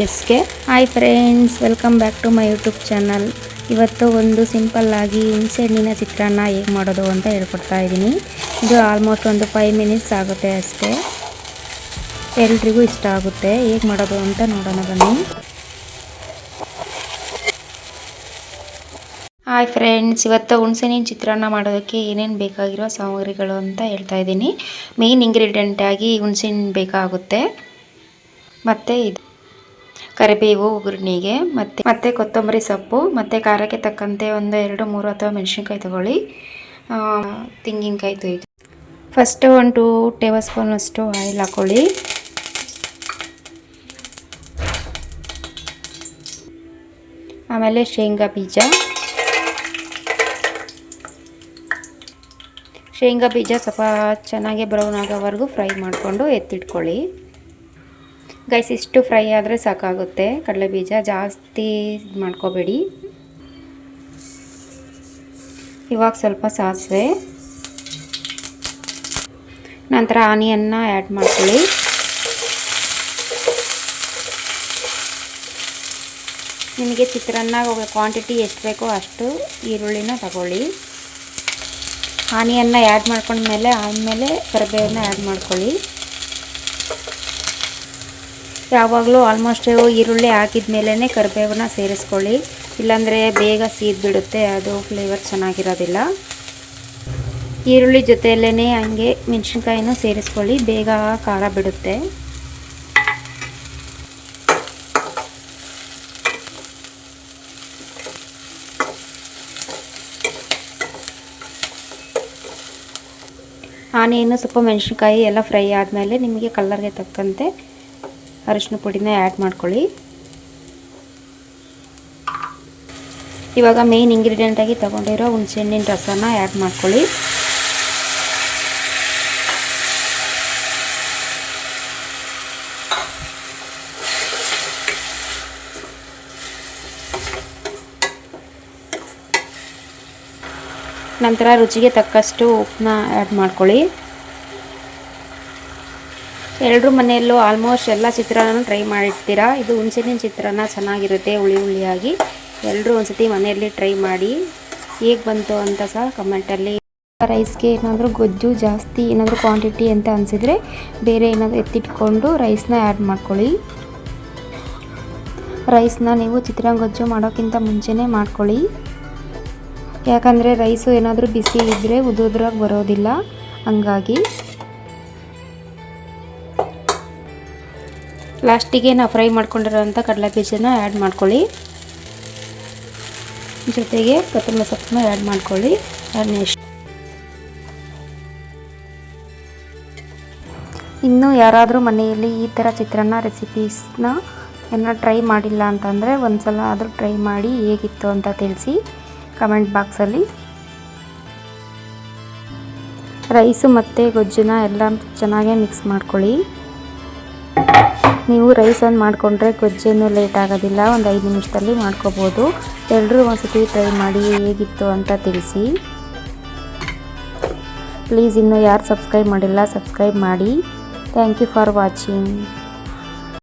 ಫ್ರೆಂಡ್ಸ್ಗೆ hi friends, welcome back to my YouTube channel. ಇವತ್ತು ಒಂದು simple ಆಗಿ ಹುಣಸೆ ಹಣ್ಣಿನ ಚಿತ್ರಾನ್ನ ಹೇಗೆ ಮಾಡೋದು ಅಂತ ಹೇಳ್ಕೊಡ್ತಾ ಇದ್ದೀನಿ. ಇದು ಆಲ್ಮೋಸ್ಟ್ ಒಂದು 5 ಮಿನಿಟ್ಸ್ ಆಗುತ್ತೆ ಅಷ್ಟೇ. ಎಲ್ರಿಗೂ ಇಷ್ಟ ಆಗುತ್ತೆ. ಹೇಗೆ ಮಾಡೋದು ಅಂತ ನೋಡೋಣ ಬನ್ನಿ. ಹಾಯ್ ಫ್ರೆಂಡ್ಸ್, ಇವತ್ತು ಹುಣಸೆ ಹಣ್ಣಿನ ಚಿತ್ರಾನ್ನ ಮಾಡೋದಕ್ಕೆ ಏನೇನು ಬೇಕಾಗಿರೋ ಸಾಮಗ್ರಿಗಳು ಅಂತ ಹೇಳ್ತಾ ಇದ್ದೀನಿ. ಮೇನ್ ಇಂಗ್ರೀಡಿಯೆಂಟ್ ಆಗಿ ಹುಣಸೆ ಹಣ್ಣು ಬೇಕಾಗುತ್ತೆ, ಮತ್ತು ಇದು ಕರಿಬೇವು ಒಗ್ಗರಣೆಗೆ, ಮತ್ತು ಕೊತ್ತಂಬರಿ ಸೊಪ್ಪು, ಮತ್ತು ಖಾರಕ್ಕೆ ತಕ್ಕಂತೆ ಒಂದು 2-3 ಅಥವಾ ಮೆಣಸಿನ್ಕಾಯಿ ತಗೊಳ್ಳಿ, ತೆಂಗಿನಕಾಯಿ ತೊಯ್ದು. ಫಸ್ಟು 1-2 ಟೇಬಲ್ ಸ್ಪೂನ್ ಅಷ್ಟು ಆಯಿಲ್ ಹಾಕ್ಕೊಳ್ಳಿ. ಆಮೇಲೆ ಶೇಂಗಾ ಬೀಜ ಸ್ವಲ್ಪ ಚೆನ್ನಾಗಿ ಬ್ರೌನ್ ಆಗೋವರೆಗೂ ಫ್ರೈ ಮಾಡಿಕೊಂಡು ಎತ್ತಿಟ್ಕೊಳ್ಳಿ. ಗೈಸ್, ಇಷ್ಟು ಫ್ರೈ ಆದರೆ ಸಾಕಾಗುತ್ತೆ. ಕಡಲೆ ಬೀಜ ಜಾಸ್ತಿ ಮಾಡ್ಕೋಬೇಡಿ. ಇವಾಗ ಸ್ವಲ್ಪ ಸಾಸಿವೆ, ನಂತರ ಆನಿಯನ್ನ ಆ್ಯಡ್ ಮಾಡ್ಕೊಳ್ಳಿ. ನಿಮಗೆ ಚಿತ್ರಾನ್ನ ಕ್ವಾಂಟಿಟಿ ಎಷ್ಟು ಬೇಕೋ ಅಷ್ಟು ಈರುಳ್ಳಿನ ತಗೊಳ್ಳಿ. ಆನಿಯನ್ನ ಆ್ಯಡ್ ಮಾಡ್ಕೊಂಡ್ಮೇಲೆ ಆಮೇಲೆ ಕರಿಬೇವನ್ನ ಆ್ಯಡ್ ಮಾಡ್ಕೊಳ್ಳಿ. ಯಾವಾಗಲೂ ಆಲ್ಮೋಸ್ಟ್ ಈರುಳ್ಳಿ ಹಾಕಿದ ಮೇಲೇ ಕರಿಬೇವನ್ನ ಸೇರಿಸ್ಕೊಳ್ಳಿ, ಇಲ್ಲಾಂದರೆ ಬೇಗ ಸೀದ್ಬಿಡುತ್ತೆ, ಅದು ಫ್ಲೇವರ್ ಚೆನ್ನಾಗಿರೋದಿಲ್ಲ. ಈರುಳ್ಳಿ ಜೊತೆಯಲ್ಲೇ ಹಂಗೆ ಮೆಣಸಿನ್ಕಾಯಿನೂ ಸೇರಿಸ್ಕೊಳ್ಳಿ, ಬೇಗ ಖಾರ ಬಿಡುತ್ತೆ. ಆನಿಯನ್ನು ಸ್ವಲ್ಪ ಮೆಣಸಿನ್ಕಾಯಿ ಎಲ್ಲ ಫ್ರೈ ಆದಮೇಲೆ ನಿಮಗೆ ಕಲರ್ಗೆ ತಕ್ಕಂತೆ ಅರಿಶಿನ ಪುಡಿನ ಆ್ಯಡ್ ಮಾಡ್ಕೊಳ್ಳಿ. ಇವಾಗ ಮೇನ್ ಇಂಗ್ರೀಡಿಯೆಂಟಾಗಿ ತೊಗೊಂಡಿರೋ ಹುಣಸೆಹಣ್ಣಿನ ರಸನ ಆ್ಯಡ್ ಮಾಡ್ಕೊಳ್ಳಿ. ನಂತರ ರುಚಿಗೆ ತಕ್ಕಷ್ಟು ಉಪ್ಪನ್ನ ಆ್ಯಡ್ ಮಾಡ್ಕೊಳ್ಳಿ. ಎಲ್ಲರೂ ಮನೆಯಲ್ಲೂ ಆಲ್ಮೋಸ್ಟ್ ಎಲ್ಲ ಚಿತ್ರಾನ್ನ ಟ್ರೈ ಮಾಡಿರ್ತೀರ. ಇದು ಹುಣಸೆಹಣ್ಣಿನ ಚಿತ್ರಾನ್ನ ಚೆನ್ನಾಗಿರುತ್ತೆ, ಹುಳಿಯಾಗಿ. ಎಲ್ಲರೂ ಒಂದ್ಸತಿ ಮನೆಯಲ್ಲಿ ಟ್ರೈ ಮಾಡಿ. ಹೇಗೆ ಬಂತು ಅಂತ ಸಹ ಕಮೆಂಟಲ್ಲಿ. ರೈಸ್ಗೆ ಏನಾದರೂ ಗೊಜ್ಜು ಜಾಸ್ತಿ ಏನಾದರೂ ಕ್ವಾಂಟಿಟಿ ಅಂತ ಅನಿಸಿದರೆ ಬೇರೆ ಏನಾದರೂ ಎತ್ತಿಟ್ಕೊಂಡು ರೈಸ್ನ ಆ್ಯಡ್ ಮಾಡ್ಕೊಳ್ಳಿ. ರೈಸ್ನ ನೀವು ಚಿತ್ರಾನ್ನ ಗೊಜ್ಜು ಮಾಡೋಕ್ಕಿಂತ ಮುಂಚೆನೇ ಮಾಡ್ಕೊಳ್ಳಿ, ಯಾಕಂದರೆ ರೈಸು ಏನಾದರೂ ಬಿಸಿ ಇದ್ದರೆ ಉದುದ್ರಾಗಿ ಬರೋದಿಲ್ಲ. ಹಂಗಾಗಿ ಲಾಸ್ಟಿಗೆ ನಾವು ಫ್ರೈ ಮಾಡ್ಕೊಂಡಿರೋಂಥ ಕಡಲೆ ಬೀಜನ ಆ್ಯಡ್ ಮಾಡ್ಕೊಳ್ಳಿ. ಜೊತೆಗೆ ಕೊತ್ತಂಬರಿ ಸೊಪ್ಪನ್ನ ಆ್ಯಡ್ ಮಾಡ್ಕೊಳ್ಳಿ. ಇನ್ನು ಯಾರಾದರೂ ಮನೆಯಲ್ಲಿ ಈ ಥರ ಚಿತ್ರಾನ್ನ ರೆಸಿಪೀಸ್ನ ಏನೋ ಟ್ರೈ ಮಾಡಿಲ್ಲ ಅಂತಂದರೆ ಒಂದ್ಸಲ ಆದರೂ ಟ್ರೈ ಮಾಡಿ ಹೇಗಿತ್ತು ಅಂತ ತಿಳಿಸಿ ಕಮೆಂಟ್ ಬಾಕ್ಸಲ್ಲಿ. ರೈಸು ಮತ್ತು ಗೊಜ್ಜನ್ನ ಎಲ್ಲ ಚೆನ್ನಾಗೇ ಮಿಕ್ಸ್ ಮಾಡ್ಕೊಳ್ಳಿ. ನೀವು ರೈಸನ್ನು ಮಾಡಿಕೊಂಡ್ರೆ ಗೊಜ್ಜೇನು ಲೇಟ್ ಆಗೋದಿಲ್ಲ, ಒಂದು 5 ನಿಮಿಷದಲ್ಲಿ ಮಾಡ್ಕೋಬೋದು. ಎಲ್ಲರೂ ಒಂದ್ಸತಿ ಟ್ರೈ ಮಾಡಿ ಹೇಗಿತ್ತು ಅಂತ ತಿಳಿಸಿ. ಪ್ಲೀಸ್, ಇನ್ನೂ ಯಾರು ಸಬ್ಸ್ಕ್ರೈಬ್ ಮಾಡಿಲ್ಲ ಸಬ್ಸ್ಕ್ರೈಬ್ ಮಾಡಿ. Thank you for watching.